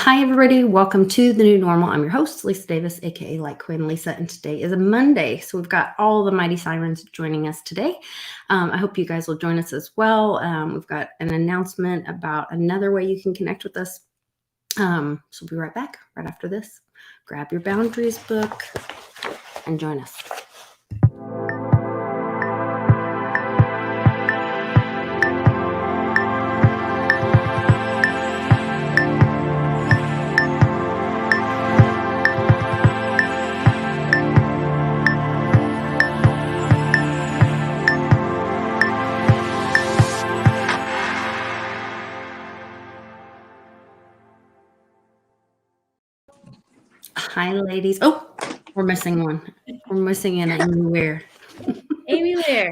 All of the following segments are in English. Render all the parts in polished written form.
Hi, everybody. Welcome to the new normal. I'm your host, Lisa Davis, aka Like Queen Lisa, and today is a Monday. So we've got all the mighty sirens joining us today. I hope you guys will join us as well. We've got an announcement about another way you can connect with us. So we'll be right back right after this. Grab your boundaries book and join us. Hi, ladies. Oh, we're missing one. We're missing an Amy Ware. Amy Ware.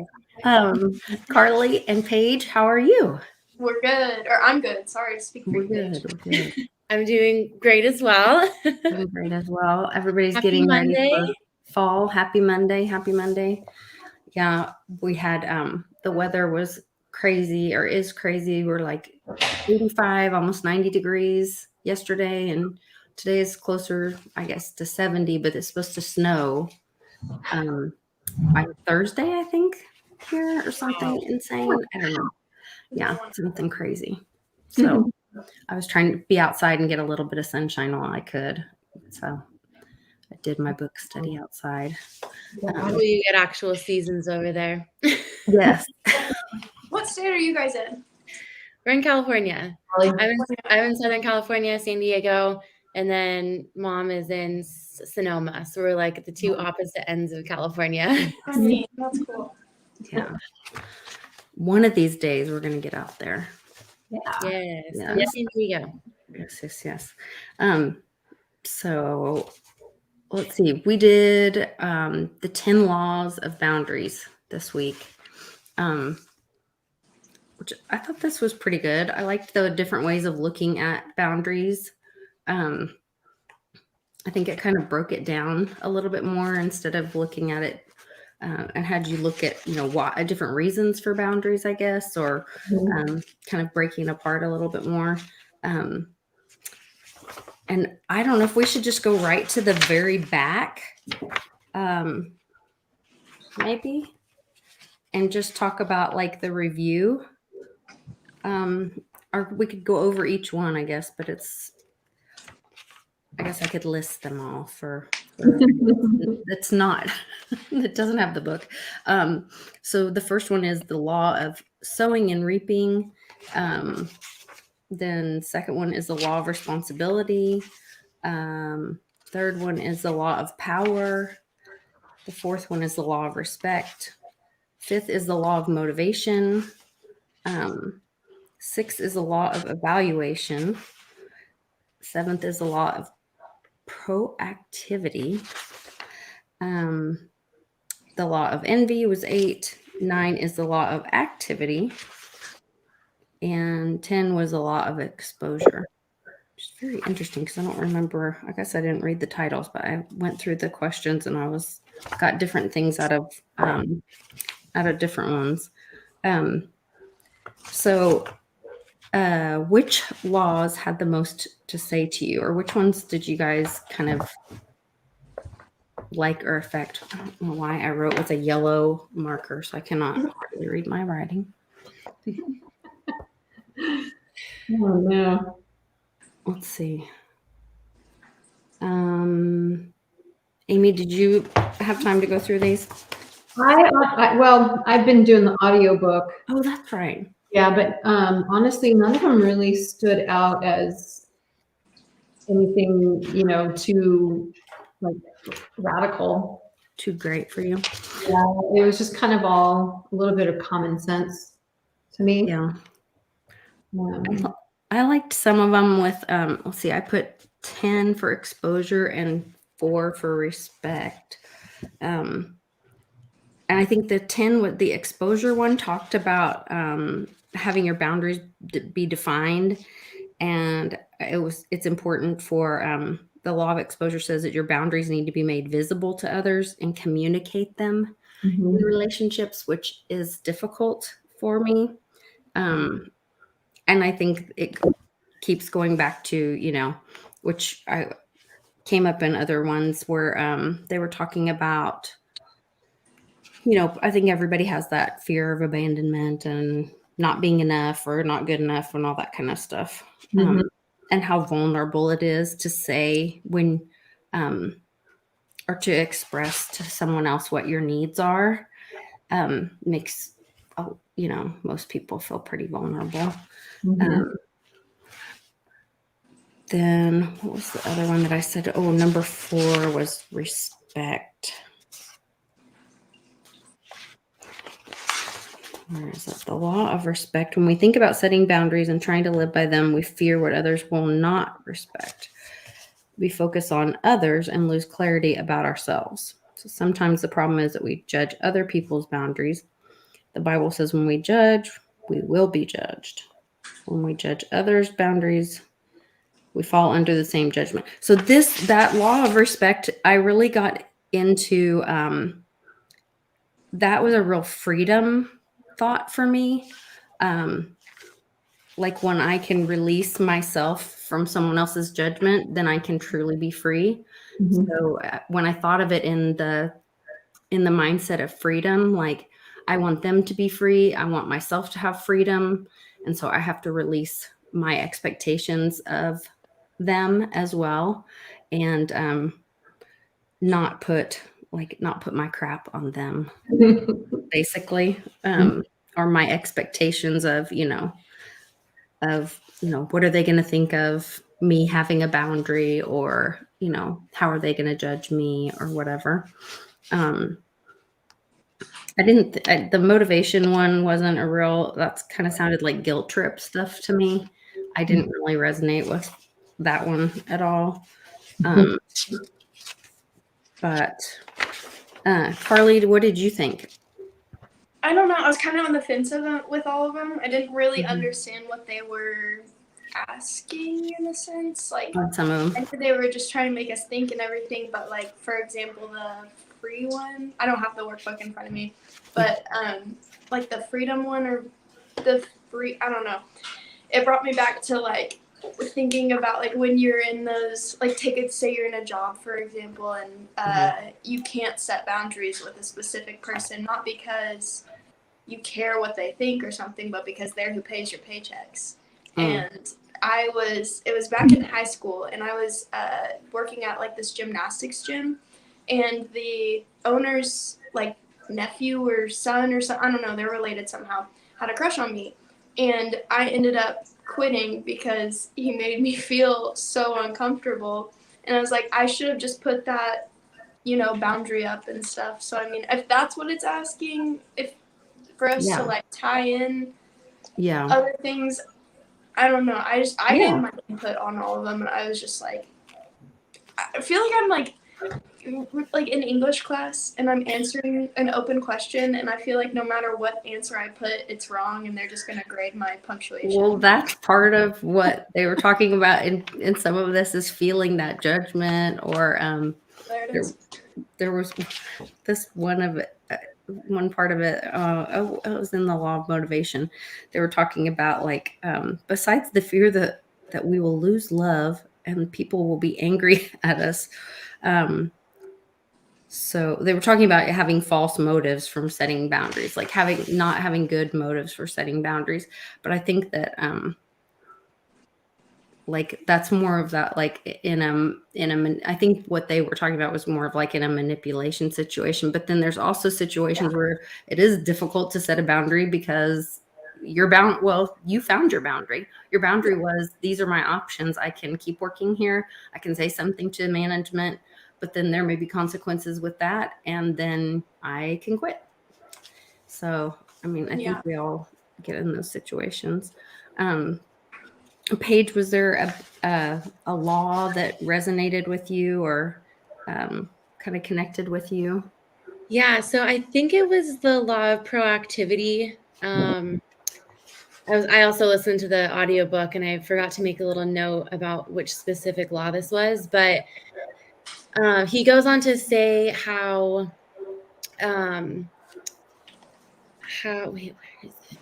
Carly and Paige, how are you? We're good. Or I'm good. Sorry to speak for We're you, Paige. good. We're good. I'm doing great as well. Doing great as well. Everybody's Happy getting ready Monday. for fall. Happy Monday. Happy Monday. Yeah, we had the weather was crazy or is crazy. We're like 85, almost 90 degrees yesterday, and today is closer, I guess, to 70, but it's supposed to snow by Thursday, I think, here or something insane. I don't know. Yeah, something crazy. So I was trying to be outside and get a little bit of sunshine while I could. So I did my book study outside. Hopefully you get actual seasons over there. Yes. What state are you guys in? We're in California. I'm in Southern California, San Diego, and then Mom is in Sonoma. So we're like at the two opposite ends of California. That's cool. Yeah. One of these days we're going to get out there. Yes. Yeah. Come to San Diego. Yes. So let's see. We did the 10 laws of boundaries this week. Which I thought this was pretty good. I liked the different ways of looking at boundaries. I think it kind of broke it down a little bit more instead of looking at it and had you look at, why different reasons for boundaries, I guess, or kind of breaking apart a little bit more. And I don't know if we should just go right to the very back, maybe, and just talk about like the review. Or we could go over each one, I guess, but I guess I could list them all for it's not, it doesn't have the book. So the first one is the law of sowing and reaping. Then second one is the law of responsibility. Third one is the law of power. The fourth one is the law of respect. Fifth is the law of motivation. Sixth is the law of evaluation. Seventh is the law of proactivity. The law of envy was 8. 9 is the law of activity. And 10 was the law of exposure. Which is very interesting because I don't remember. I guess I didn't read the titles, but I went through the questions and I got different things out of different ones. So which laws had the most to say to you, or which ones did you guys kind of like or affect? I don't know why I wrote with a yellow marker, so I cannot really read my writing. Oh no. Let's see. Amy, did you have time to go through these? I've been doing the audiobook. Oh, that's right. Yeah, but honestly, none of them really stood out as anything, too like radical. Too great for you. Yeah, it was just kind of all a little bit of common sense to me. Yeah. I liked some of them with, let's see, I put 10 for exposure and 4 for respect. And I think the 10 with the exposure one talked about having your boundaries be defined. And it's important for the law of exposure says that your boundaries need to be made visible to others and communicate them in relationships, which is difficult for me. And I think keeps going back to, which I came up in other ones where they were talking about, I think everybody has that fear of abandonment and not being enough or not good enough and all that kind of stuff. Mhm. And how vulnerable it is to say when, or to express to someone else what your needs are, makes, most people feel pretty vulnerable. Mhm. Then what was the other one that I said? Oh, number 4 was respect. Where is it? The law of respect. When we think about setting boundaries and trying to live by them, we fear what others will not respect. We focus on others and lose clarity about ourselves. So sometimes the problem is that we judge other people's boundaries. The Bible says when we judge, we will be judged. When we judge others' boundaries, we fall under the same judgment. So that law of respect, I really got into. That was a real freedom thought for me. Like when I can release myself from someone else's judgment, then I can truly be free. Mhm. So when I thought of it in the mindset of freedom, like I want them to be free, I want myself to have freedom, and so I have to release my expectations of them as well, and not put my crap on them, basically, or my expectations of what are they going to think of me having a boundary, or how are they going to judge me or whatever. I didn't the motivation one wasn't a real, that's kind of sounded like guilt trip stuff to me. I didn't really resonate with that one at all. But Carly, what did you think? I don't know. I was kind of on the fence with all of them. I didn't really Mhm. understand what they were asking in a sense. Like, On some of I them. knew they were just trying to make us think and everything, but like, for example, the free one, I don't have the workbook in front of me, but like the freedom one or the free, I don't know. It brought me back to like thinking about like when you're in those, like say you're in a job, for example, and you can't set boundaries with a specific person, not because you care what they think or something, but because they're who pays your paychecks. And it was back in high school, and I was working at like this gymnastics gym, and the owner's like nephew or son or something, I don't know, they're related somehow, had a crush on me. And I ended up quitting because he made me feel so uncomfortable. And I was like, I should have just put that, boundary up and stuff. So, I mean, if that's what it's asking, if for us to like tie in Yeah. other things, I don't know. I Yeah. gave my input on all of them, and I was just like, I feel like I'm like in English class, and I'm answering an open question, and I feel like no matter what answer I put, it's wrong, and they're just gonna grade my punctuation. Well, that's part of what they were talking about in some of this, is feeling that judgment, or There it is. there was this one part of it, it was in the law of motivation. They were talking about like, besides the fear that we will lose love and people will be angry at us, so they were talking about having false motives from setting boundaries, like not having good motives for setting boundaries. But I think that like that's more of that, like I think what they were talking about was more of like in a manipulation situation. But then there's also situations where it is difficult to set a boundary because you found your boundary. Your boundary was, these are my options. I can keep working here. I can say something to management, but then there may be consequences with that, and then I can quit. So, I mean, I think we all get in those situations. Paige, was there a law that resonated with you, or kind of connected with you? Yeah, so I think it was the law of proactivity. I also listened to the audiobook, and I forgot to make a little note about which specific law this was, but he goes on to say how wait, where is it?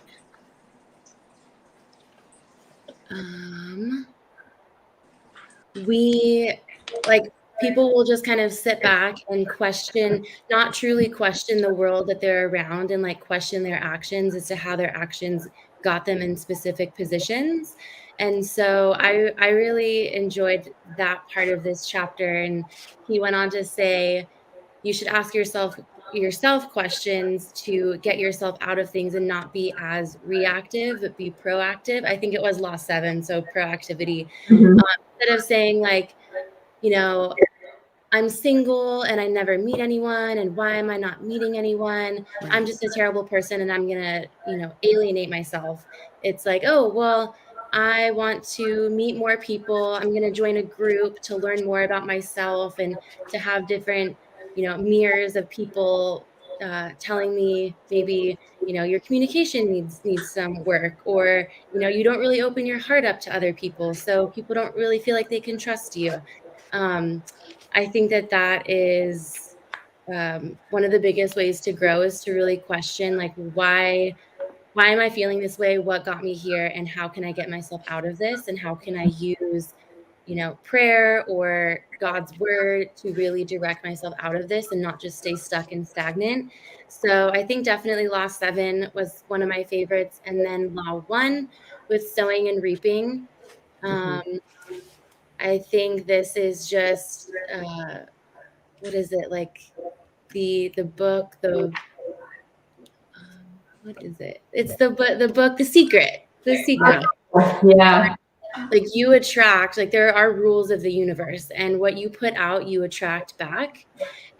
we like people will just kind of sit back and question, not truly question the world that they're around and like question their actions as to how their actions got them in specific positions. And so I really enjoyed that part of this chapter. And he went on to say, you should ask yourself questions to get yourself out of things and not be as reactive, but be proactive. I think it was law 7, so proactivity. Instead of saying like, I'm single and I never meet anyone, and why am I not meeting anyone? I'm just a terrible person and I'm gonna, alienate myself. It's like, oh, well, I want to meet more people. I'm gonna join a group to learn more about myself and to have different, mirrors of people telling me maybe, your communication needs some work, or, you don't really open your heart up to other people, so people don't really feel like they can trust you. I think that is one of the biggest ways to grow, is to really question, like, why am I feeling this way? What got me here? And how can I get myself out of this? And how can I use, prayer or God's word to really direct myself out of this and not just stay stuck and stagnant? So I think definitely Law 7 was one of my favorites. And then Law 1 with sowing and reaping. I think this is just, what is it, like the book, what is it? It's the book, The Secret. Yeah. Like you attract, like there are rules of the universe, and what you put out, you attract back.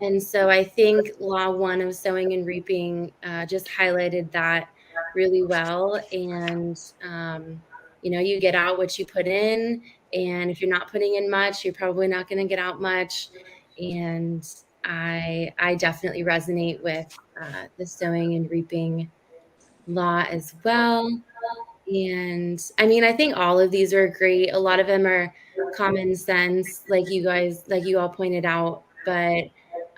And so I think Law 1 of sowing and reaping just highlighted that really well. And, you get out what you put in. And if you're not putting in much, you're probably not going to get out much. And I definitely resonate with the sowing and reaping law as well. And I mean, I think all of these are great. A lot of them are common sense, like you all pointed out. But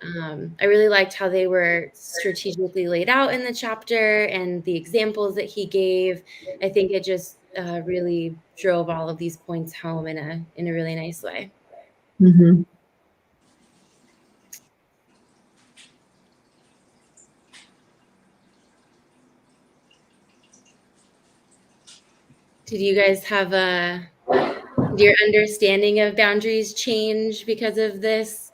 I really liked how they were strategically laid out in the chapter and the examples that he gave. I think it just really drove all of these points home in a really nice way. Mm-hmm. Did you guys have your understanding of boundaries change because of this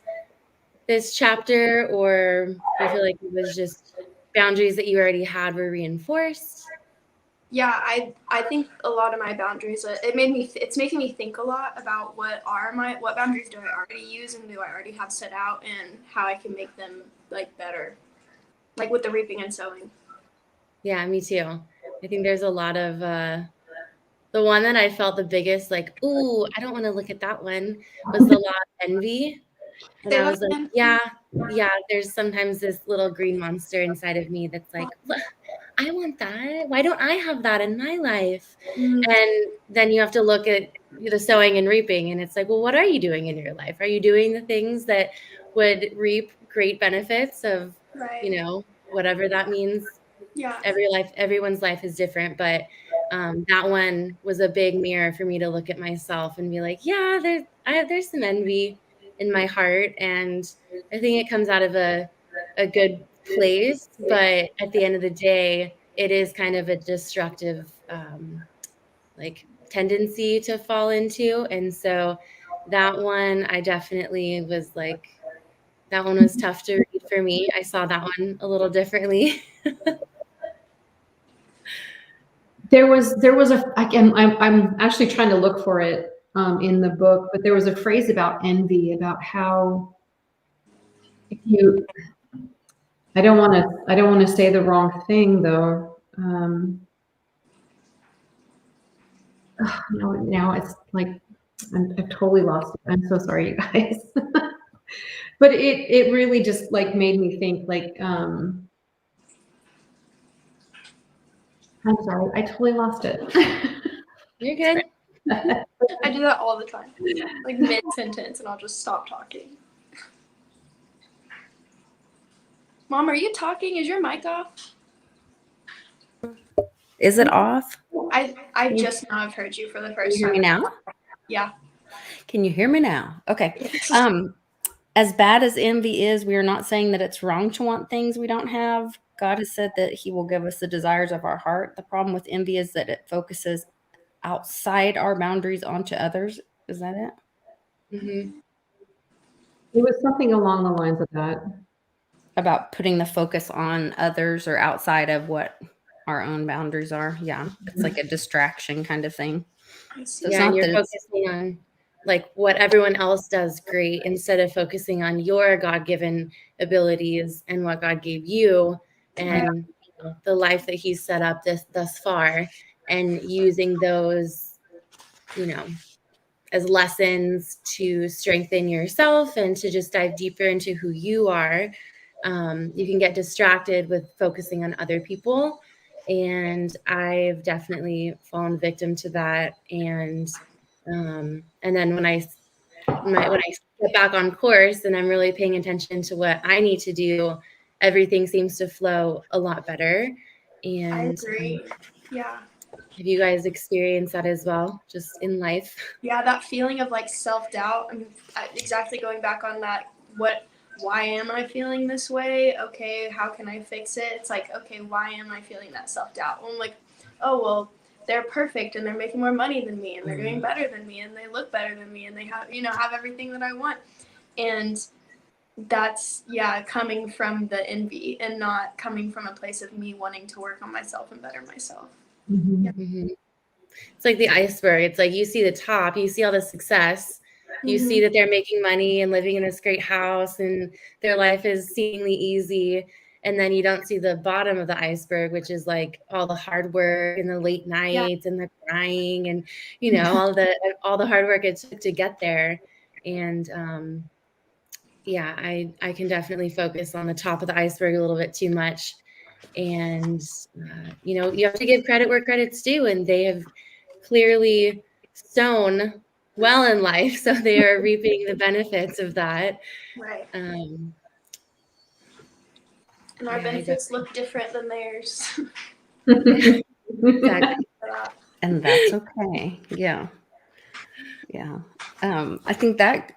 chapter, or do you feel like it was just boundaries that you already had were reinforced? Yeah, I think a lot of my boundaries, it's making me think a lot about what boundaries do I already use and do I already have set out, and how I can make them like better, like with the reaping and sowing. Yeah, me too. I think there's a lot of the one that I felt the biggest, like, ooh, I don't want to look at that one, was the law of envy. And I was like, yeah, there's sometimes this little green monster inside of me that's like, I want that. Why don't I have that in my life? Mm-hmm. And then you have to look at the sowing and reaping, and it's like, well, what are you doing in your life? Are you doing the things that would reap great benefits of, right. Whatever that means? Yeah. Everyone's life is different, but that one was a big mirror for me to look at myself and be like, yeah, there's some envy in my heart, and I think it comes out of a good place, but at the end of the day, it is kind of a destructive like tendency to fall into. And so that one, I definitely was like, that one was tough to read for me. I saw that one a little differently. There was I'm actually trying to look for it in the book, but there was a phrase about envy, about how if you, I don't want to say the wrong thing though. Now it's like I've totally lost it. I'm so sorry, you guys. But it really just like made me think like I'm sorry, I totally lost it. You're good. I do that all the time, like mid-sentence, and I'll just stop talking. Mom, are you talking? Is your mic off? Is it off? I just now have heard you for the first time. You hear me now? Yeah. Can you hear me now? Okay. As bad as envy is, we are not saying that it's wrong to want things we don't have. God has said that He will give us the desires of our heart. The problem with envy is that it focuses outside our boundaries onto others. Is that it? Mhm. It was something along the lines of that. About putting the focus on others or outside of what our own boundaries are. Yeah. It's like a distraction kind of thing. I So see. it's Yeah, and not you're that it's focusing on like what everyone else does great instead of focusing on your God-given abilities and what God gave you and the life that He's set up thus far, and using those, you know, as lessons to strengthen yourself and to just dive deeper into who you are. You can get distracted with focusing on other people. And I've definitely fallen victim to that. And then when I get back on course and I'm really paying attention to what I need to do, everything seems to flow a lot better. I And agree. Yeah. have you guys experienced that as well, just in life? Yeah, that feeling of like self-doubt and exactly going back on that, why am I feeling this way? Okay, how can I fix it? It's like, okay, why am I feeling that self-doubt? Well, I'm like, oh, well, they're perfect and they're making more money than me and they're doing better than me and they look better than me and they have everything that I want. And that's, yeah, coming from the envy and not coming from a place of me wanting to work on myself and better myself. Mhm. It's like the iceberg. It's like you see the top, you see all the success, you see that they're making money and living in this great house and their life is seemingly easy. And then you don't see the bottom of the iceberg, which is like all the hard work and the late nights and the crying and, all the hard work it took to get there. And yeah, I can definitely focus on the top of the iceberg a little bit too much. And, you have to give credit where credit's due. And they have clearly sown well in life, so they are reaping the benefits of that. Right. Um, And our Yeah, benefits look different than theirs. exactly. and that's okay. Yeah. Yeah. I think that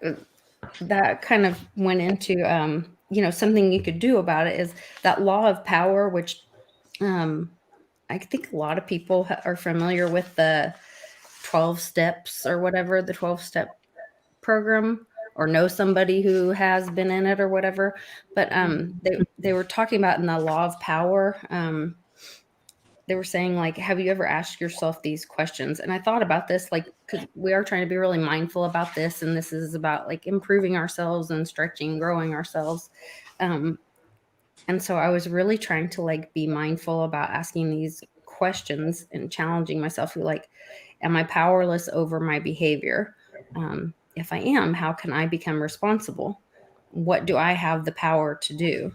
kind of went into something you could do about it is that law of power, which I think a lot of people are familiar with the 12 steps or whatever, the 12-step program, or know somebody who has been in it or whatever. But they were talking about in the law of power. They were saying, like, have you ever asked yourself these questions? And I thought about this, like, because we are trying to be really mindful about this, and this is about like improving ourselves and stretching, growing ourselves. And so I was really trying to like be mindful about asking these questions and challenging myself. Like, am I powerless over my behavior? If I am, how can I become responsible? What do I have the power to do?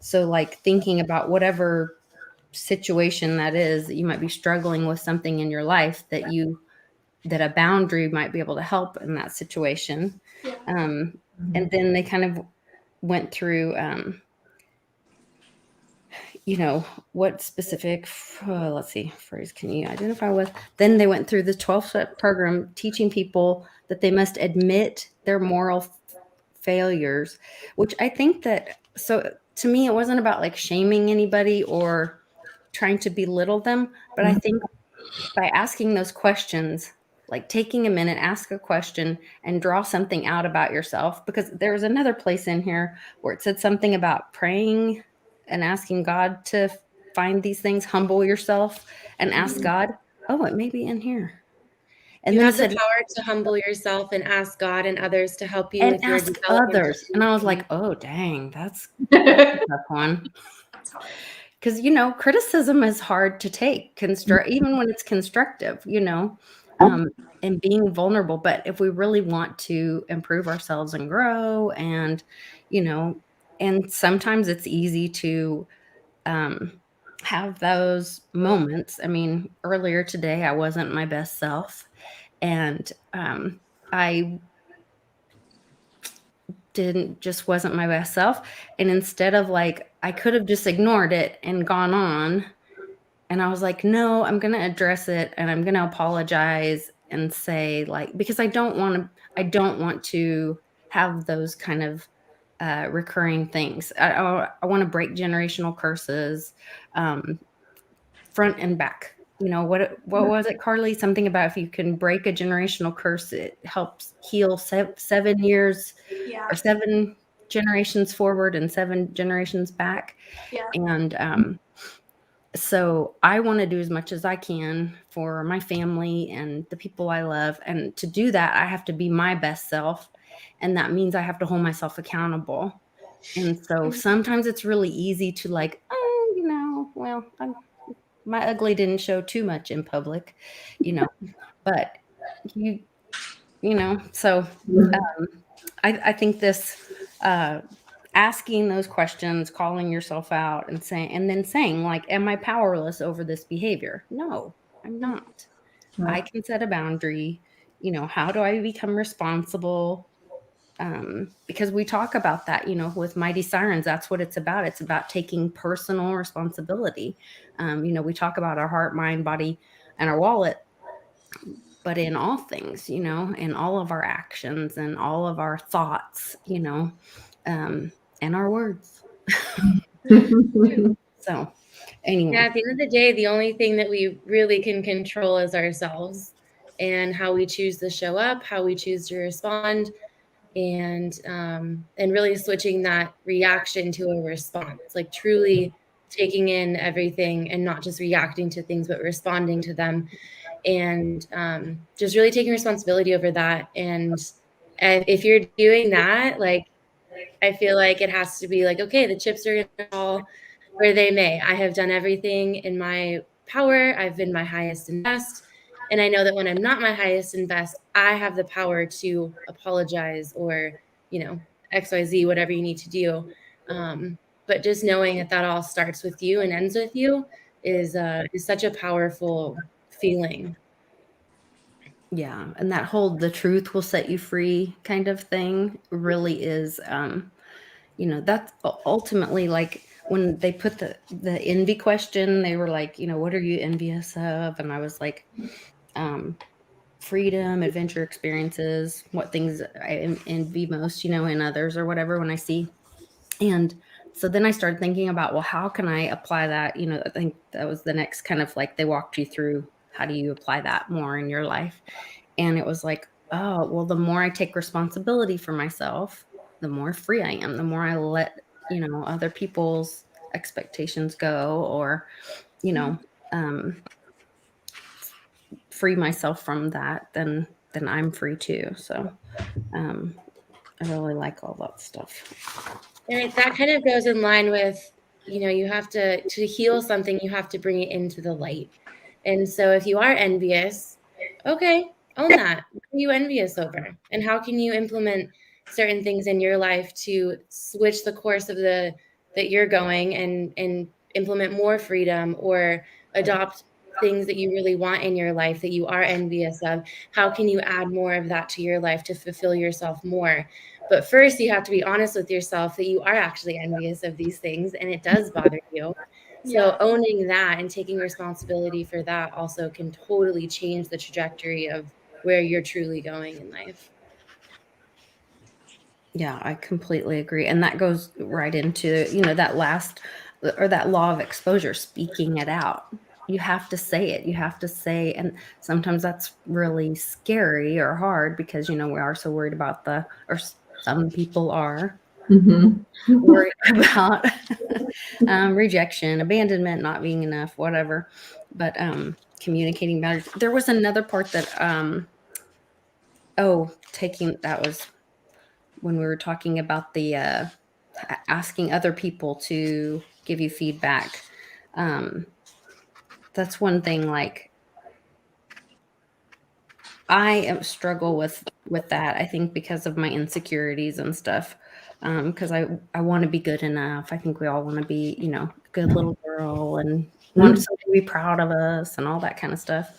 So, like, thinking about whatever situation that is, that you might be struggling with something in your life that a boundary might be able to help in that situation. And then they kind of went through what specific, let's see, phrase can you identify with? Then they went through the 12-step program teaching people that they must admit their moral failures, which I think that, so to me, it wasn't about like shaming anybody or trying to belittle them, but I think by asking those questions, like taking a minute, ask a question and draw something out about yourself, because there was another place in here where it said something about praying and asking God to find these things, humble yourself and ask God. Oh, it may be in here. And You then have it the said, power to humble yourself and ask God and others to help you and with your ask development. others. And I was like, oh, dang, that's a tough one. That's hard. Because, criticism is hard to take, even when it's constructive, and being vulnerable. But if we really want to improve ourselves and grow and sometimes it's easy to have those moments. I mean, earlier today, I wasn't my best self, and I wasn't my best self. And instead of like, I could have just ignored it and gone on. And I was like, no, I'm going to address it and I'm going to apologize and say, like, because I don't want to have those kind of recurring things. I want to break generational curses, front and back. You know, what was it, Carly? Something about if you can break a generational curse, it helps heal 7 years Yeah. or 7 generations forward and 7 generations back. Yeah. And so I want to do as much as I can for my family and the people I love. And to do that, I have to be my best self. And that means I have to hold myself accountable. And so sometimes it's really easy to, like, oh, well, my ugly didn't show too much in public, but so I think this, asking those questions, calling yourself out and then saying, like, am I powerless over this behavior? No, I'm not. I can set a boundary. How do I become responsible? Because we talk about that, with Mighty Sirens, that's what it's about. It's about taking personal responsibility. We talk about our heart, mind, body, and our wallet, but in all things, in all of our actions and all of our thoughts, and our words. So anyway. Yeah, at the end of the day, the only thing that we really can control is ourselves and how we choose to show up, how we choose to respond, and really switching that reaction to a response, like truly taking in everything and not just reacting to things, but responding to them, and just really taking responsibility over that. And if you're doing that, like, I feel like it has to be like, okay, the chips are going to fall where they may. I have done everything in my power. I've been my highest and best. And I know that when I'm not my highest and best, I have the power to apologize or, XYZ, whatever you need to do. But just knowing that all starts with you and ends with you is such a powerful feeling. Yeah. And that whole the truth will set you free kind of thing really is, that's ultimately, like, when they put the envy question, they were like, what are you envious of? And I was like, freedom, adventure experiences, what things I envy most, in others or whatever when I see. And so then I started thinking about, well, how can I apply that? I think that was the next kind of, like, they walked you through, how do you apply that more in your life? And it was like, oh, well, the more I take responsibility for myself, the more free I am, the more I let, other people's expectations go, or, free myself from that, then I'm free too. So I really like all that stuff. And that kind of goes in line with, you have to heal something, you have to bring it into the light. And so if you are envious, okay, own that. What are you envious over? And how can you implement certain things in your life to switch the course of that you're going, and implement more freedom, or adopt things that you really want in your life that you are envious of? How can you add more of that to your life to fulfill yourself more? But first, you have to be honest with yourself that you are actually envious of these things and it does bother you. So owning that and taking responsibility for that also can totally change the trajectory of where you're truly going in life. Yeah, I completely agree. And that goes right into, that law of exposure, speaking it out. You have to say it. You have to say, and sometimes that's really scary or hard because, we are so worried about or some people are worried about rejection, abandonment, not being enough, whatever. But communicating better. There was another part that, that was when we were talking about the asking other people to give you feedback. That's one thing, like, I struggle with that, I think, because of my insecurities and stuff. Because I want to be good enough. I think we all want to be, good little girl and want somebody to be proud of us and all that kind of stuff.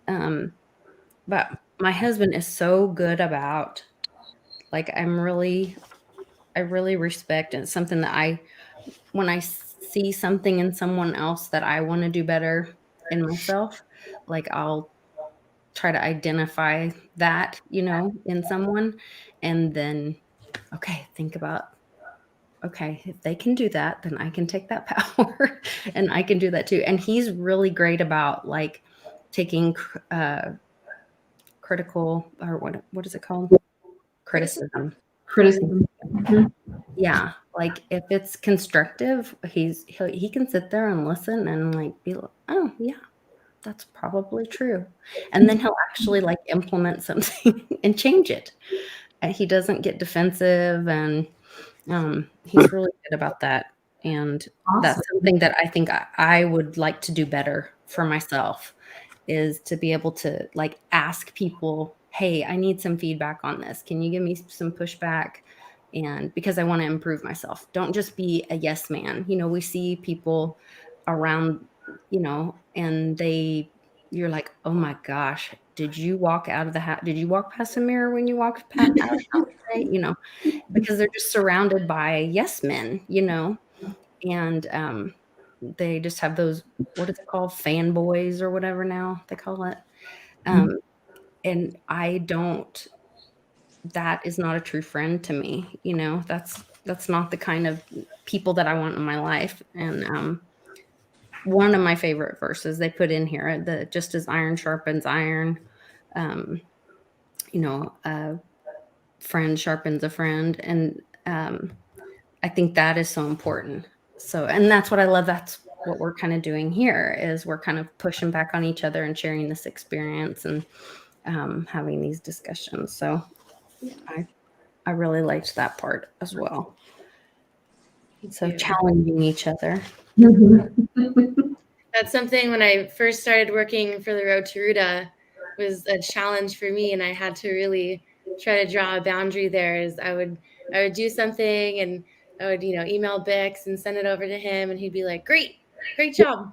But my husband is so good about, like, I really respect, and it's something that when I see something in someone else that I want to do better in myself, like, I'll try to identify that, in someone, and then, okay, think about, okay, if they can do that, then I can take that power and I can do that too. And he's really great about like taking critical, or what is it called? Criticism. Criticism. Mhm. Yeah, like if it's constructive, he can sit there and listen and like be like, oh yeah, that's probably true. And then he'll actually like implement something and change it. He doesn't get defensive, and he's really good about that. And that's Awesome. something that I think I would like to do better for myself, is to be able to like ask people, hey, I need some feedback on this. Can you give me some pushback? And because I want to improve myself, don't just be a yes man. We see people around, and you're like, oh my gosh, did you walk out of the house? Did you walk past a mirror when you walked out of the house today? Because they're just surrounded by yes men, and they just have those, what is it called? Fanboys or whatever now they call it. And that is not a true friend to me. That's not the kind of people that I want in my life. And one of my favorite verses they put in here, the just as iron sharpens iron, a friend sharpens a friend. And I think that is so important. So, and that's what I love. That's what we're kind of doing here, is we're kind of pushing back on each other and sharing this experience, and having these discussions. So I really liked that part as well. So Yeah. challenging each other. That's something when I first started working for the Road to Ruta was a challenge for me, and I had to really try to draw a boundary there. Is I would do something, and I would email Bix and send it over to him, and he'd be like, great job,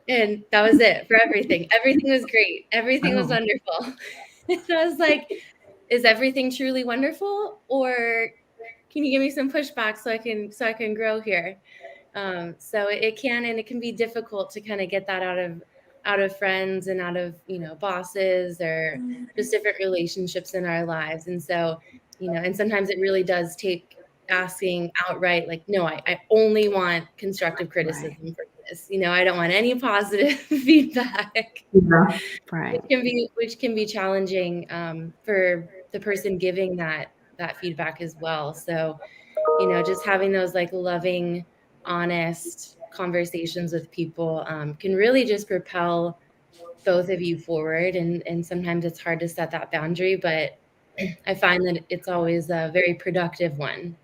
and that was it for everything. Everything was great, everything was wonderful. And I was like, is everything truly wonderful, or can you give me some pushback so I can grow here? So it can be difficult to kind of get that out of friends and out of bosses, or just different relationships in our lives. And so and sometimes it really does take asking outright, like, no, I only want constructive criticism for this. I don't want any positive feedback. Yeah. Right. Which can be challenging for the person giving that feedback as well. So just having those like loving, honest conversations with people can really just propel both of you forward. And sometimes it's hard to set that boundary, but I find that it's always a very productive one.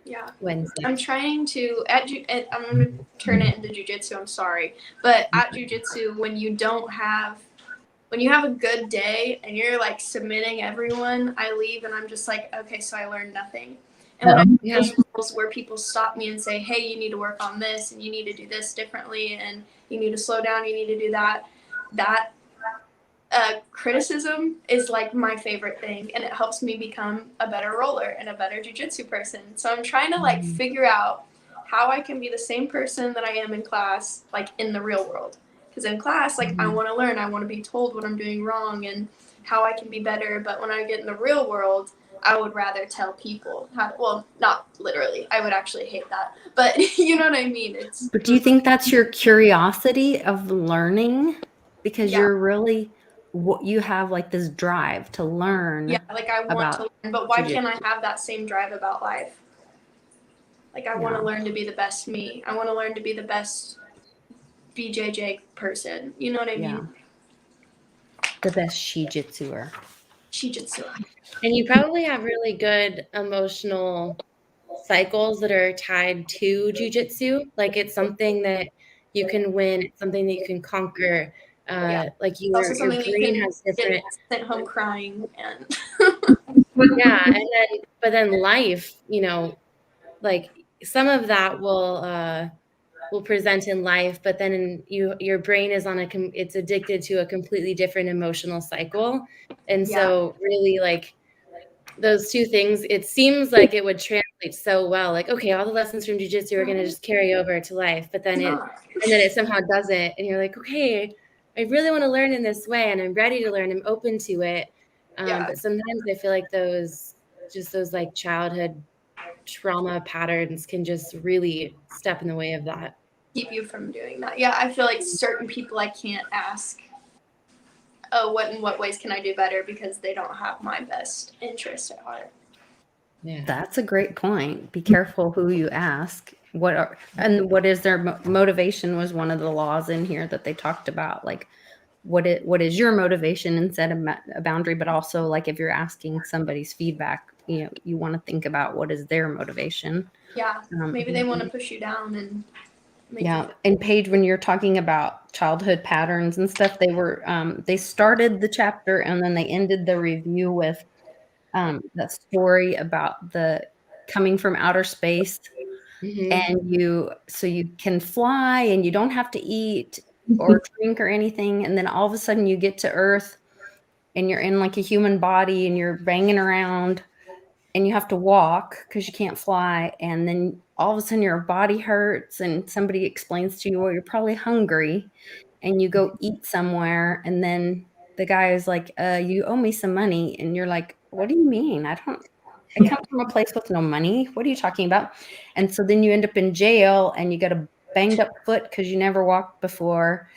Yeah. When I'm trying to I'm going to turn it into jujitsu. I'm sorry, but at jujitsu, when you have a good day and you're like submitting everyone, I leave and I'm just like, okay, so I learned nothing. And when I do those roles where people stop me and say, hey, you need to work on this, and you need to do this differently, and you need to slow down, you need to do that, criticism is like my favorite thing, and it helps me become a better roller and a better jiu-jitsu person. So I'm trying to like figure out how I can be the same person that I am in class, like in the real world. Because in class, like I want to learn, I want to be told what I'm doing wrong and how I can be better. But when I get in the real world, I would rather tell people how to, well, not literally, I would actually hate that, but you know what I mean? But do you think that's your curiosity of learning? Because you're really, you have like this drive to learn. Yeah, like I want to learn, but why can't I have that same drive about life? Like I want to learn to be the best me. I want to learn to be the best BJJ person. You know what I mean? The best shijitsuer. And you probably have really good emotional cycles that are tied to jujitsu. Like it's something that you can win, it's something that you can conquer. Like your brain has different. Sent home crying and. Yeah, but then life, like some of that will present in life, but then your brain is it's addicted to a completely different emotional cycle. And so really like those two things, it seems like it would translate so well. Like, okay, all the lessons from jiu-jitsu are going to just carry over to life, but then it somehow doesn't. And you're like, okay, I really want to learn in this way and I'm ready to learn. I'm open to it. Yeah. But sometimes I feel like those like childhood trauma patterns can just really step in the way of that. Keep you from doing that. Yeah, I feel like certain people I can't ask, oh, in what ways can I do better, because they don't have my best interest at heart. Yeah. That's a great point. Be careful who you ask. What is their motivation was one of the laws in here that they talked about. Like, what is your motivation and set a boundary, but also like if you're asking somebody's feedback, you want to think about what is their motivation. Yeah, maybe they want to push you down and make yeah. you And Paige, when you're talking about childhood patterns and stuff, they started the chapter and then they ended the review with that story about the coming from outer space. Mhm. And you can fly and you don't have to eat or drink or anything. And then all of a sudden you get to Earth and you're in like a human body and you're banging around and you have to walk because you can't fly. And then all of a sudden your body hurts and somebody explains to you, well, you're probably hungry, and you go eat somewhere. And then the guy is like, you owe me some money. And you're like, what do you mean? I come from a place with no money. What are you talking about? And so then you end up in jail and you got a banged up foot because you never walked before.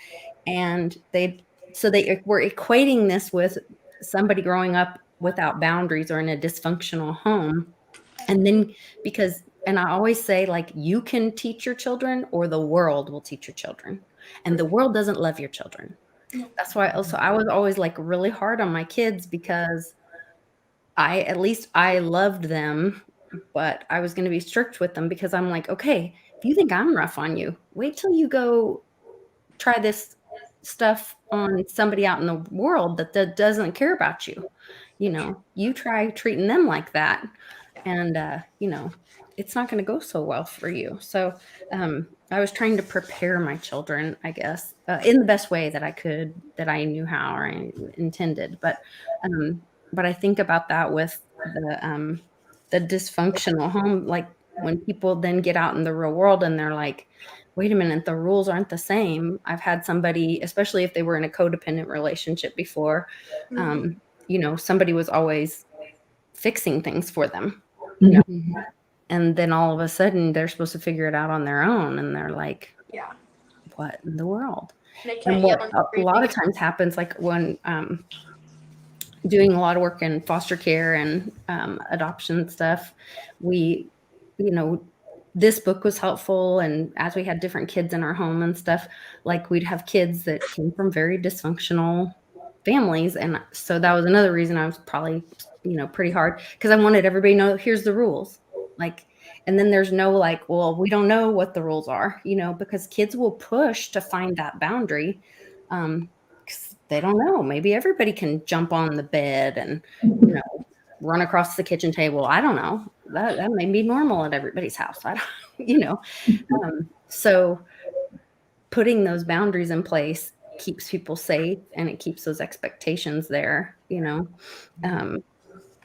And they were equating this with somebody growing up without boundaries or in a dysfunctional home. And then and I always say, like, you can teach your children or the world will teach your children. And the world doesn't love your children. That's why also I was always like really hard on my kids because at least I loved them, but I was going to be strict with them because I'm like, okay, if you think I'm rough on you, wait till you go try this stuff on somebody out in the world that doesn't care about you. You try treating them like that, and it's not going to go so well for you. So I was trying to prepare my children, I guess, in the best way that I could, that I knew how or I intended. But I think about that with the dysfunctional home, like when people then get out in the real world and they're like, wait a minute, the rules aren't the same. I've had somebody, especially if they were in a codependent relationship before, somebody was always fixing things for them. Mhm. And then all of a sudden they're supposed to figure it out on their own. And they're like, yeah. what in the world? They can't And what yell a lot of times happens, like when doing a lot of work in foster care and adoption stuff, this book was helpful. And as we had different kids in our home and stuff, like we'd have kids that came from very dysfunctional families. And so that was another reason I was probably, pretty hard, because I wanted everybody to know, here's the rules. Like, and then there's no like, well, we don't know what the rules are, because kids will push to find that boundary. 'Cause they don't know. Maybe everybody can jump on the bed and, run across the kitchen table. I don't know. That may be normal at everybody's house. I don't, so putting those boundaries in place keeps people safe and it keeps those expectations there,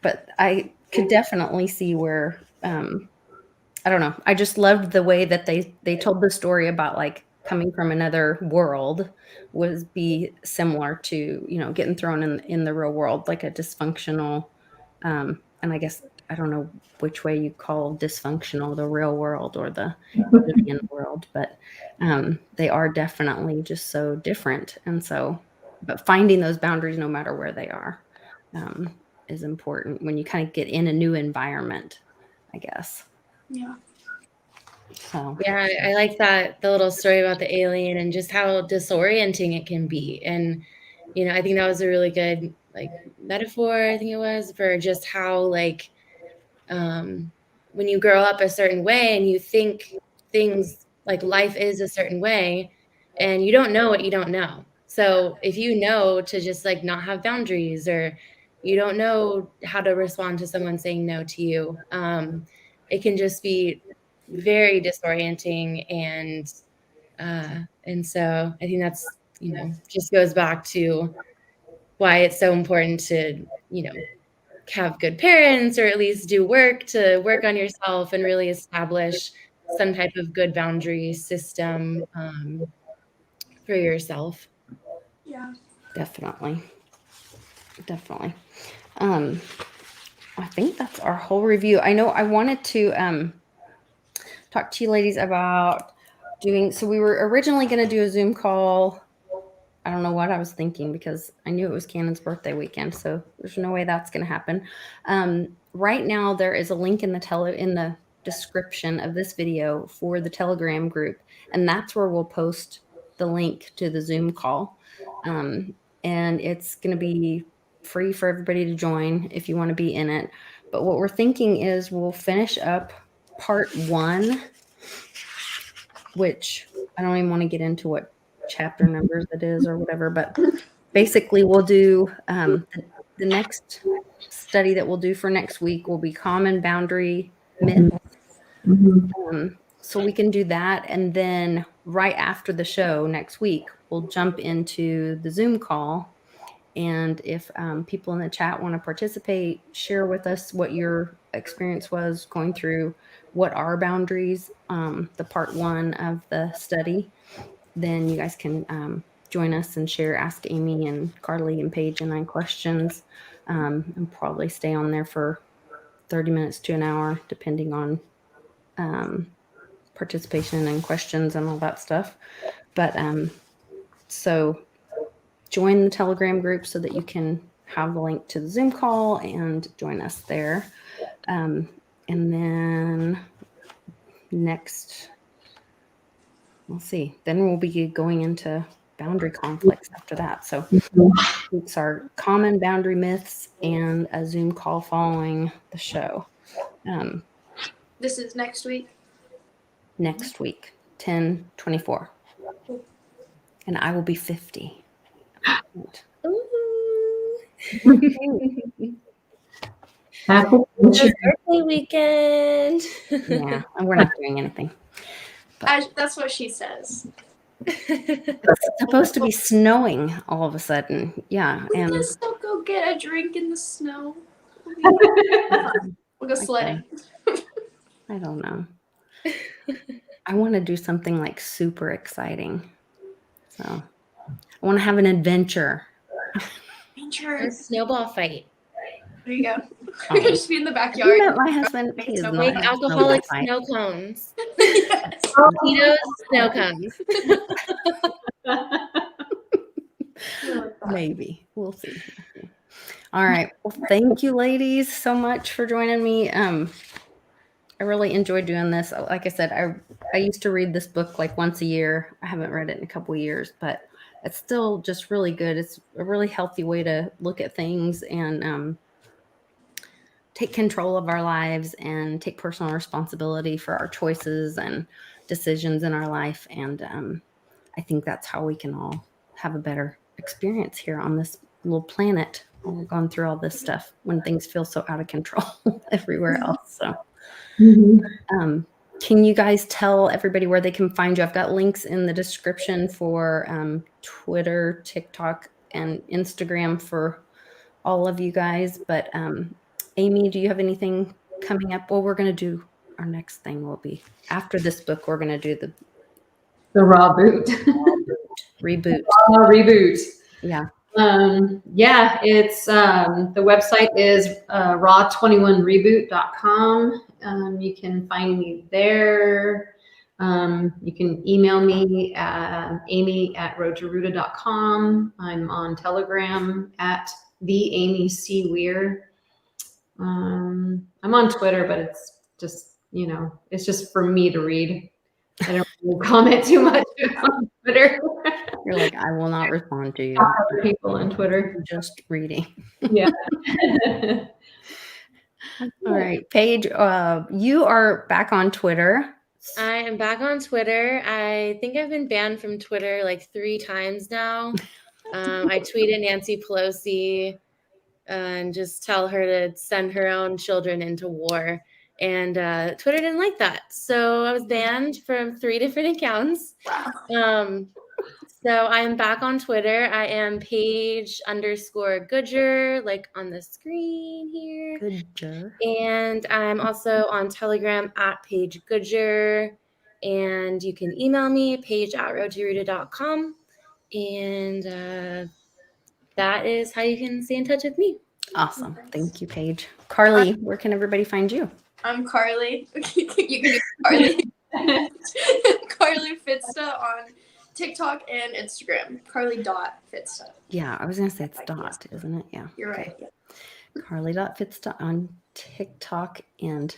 but I could definitely see where, I don't know. I just loved the way that they told the story about like coming from another world was be similar to, getting thrown in the real world, like a dysfunctional, and I guess, I don't know which way you call dysfunctional, the real world or the alien world, but they are definitely just so different. And so, but finding those boundaries, no matter where they are, is important when you kind of get in a new environment, I guess. Yeah. So Yeah, I like that, the little story about the alien and just how disorienting it can be. And, I think that was a really good like metaphor, I think it was, for just how like when you grow up a certain way and you think things like life is a certain way and you don't know what you don't know. So if you know to just like not have boundaries, or you don't know how to respond to someone saying no to you, it can just be very disorienting. And so I think that's, just goes back to why it's so important to, have good parents, or at least do work to work on yourself and really establish some type of good boundary system for yourself. Yeah. Definitely. I think that's our whole review. I know I wanted to talk to you ladies about so we were originally going to do a Zoom call. I don't know what I was thinking because I knew it was Cannon's birthday weekend, so there's no way that's going to happen. Right now, there is a link in the description of this video for the Telegram group, and that's where we'll post the link to the Zoom call. And it's going to be free for everybody to join if you want to be in it. But what we're thinking is we'll finish up part 1, which I don't even want to get into what chapter numbers it is or whatever, but basically we'll do the next study that we'll do for next week will be common boundary myths. So we can do that, and then right after the show next week we'll jump into the Zoom call, and if people in the chat want to participate, share with us what your experience was going through what are boundaries, the part 1 of the study, then you guys can join us and share, ask Amy and Carly and Paige and I questions, and probably stay on there for 30 minutes to an hour, depending on participation and questions and all that stuff. But so join the Telegram group so that you can have the link to the Zoom call and join us there. And then next, we'll see. Then we'll be going into boundary conflicts after that. So it's our common boundary myths and a Zoom call following the show. This is next week. Next week, 10/24. And I will be 50. Ooh. Happy It's birthday weekend. Yeah, and we're not doing anything. That's what she says. It's supposed to be snowing all of a sudden. Yeah. And Let's still go get a drink in the snow. We'll go sledding. I don't know. I want to do something like super exciting. So I want to have an adventure. A snowball fight. There you go. We're gonna just be in the Have you backyard. met my husband? He is not Make a alcoholic snowball snow cones. Yes. Tito's snow cones. fight. Maybe. We'll see. All right. Well, thank you, ladies, so much for joining me. I really enjoyed doing this. Like I said, I used to read this book like once a year. I haven't read it in a couple of years, but it's still just really good. It's a really healthy way to look at things and take control of our lives and take personal responsibility for our choices and decisions in our life. And I think that's how we can all have a better experience here on this little planet when we're going through all this stuff when things feel so out of control everywhere else. So can you guys tell everybody where they can find you? I've got links in the description for Twitter, TikTok, and Instagram for all of you guys. But Amy, do you have anything coming up? Well, we're going to do our next thing will be after this book. We're going to do The raw boot. reboot. Reboot. Yeah. Yeah, it's the website is raw21reboot.com. You can find me there. You can email me at amy@roadtoruta.com. I'm on Telegram at the Amy C. Weir. I'm on Twitter, but it's just, it's just for me to read. I don't really comment too much on Twitter. You're like, I will not respond to you. Other people on Twitter. I'm just reading. Yeah. All right, Paige, you are back on Twitter. I am back on Twitter. I think I've been banned from Twitter like 3 times now. I tweeted Nancy Pelosi and just tell her to send her own children into war. And Twitter didn't like that. So I was banned from 3 different accounts. So I am back on Twitter. I am Paige_Goodger, like on the screen here. Goodger. And I'm also on Telegram at Paige Goodger. And you can email me, paige@roadtoruta.com. And that is how you can stay in touch with me. Awesome. Thank you, Paige. Carly, where can everybody find you? I'm Carly. You can get Carly. Carly Fitsta on TikTok and Instagram. Carly.Fitsta. Yeah, I was going to say it's dot, isn't it? Yeah. You're okay. right. Carly.Fitsta on TikTok and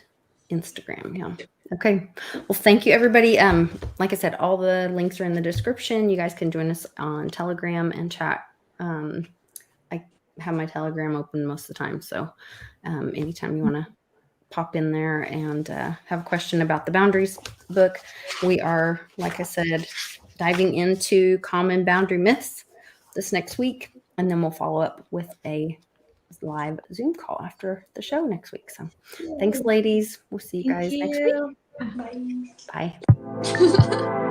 Instagram. Yeah. Okay. Well, thank you, everybody. Like I said, all the links are in the description. You guys can join us on Telegram and chat. I have my Telegram open most of the time. So anytime you want to pop in there and have a question about the Boundaries book, we are, like I said, diving into common boundary myths this next week. And then we'll follow up with a live Zoom call after the show next week. So thanks, ladies. We'll see you guys next week. Bye. Bye.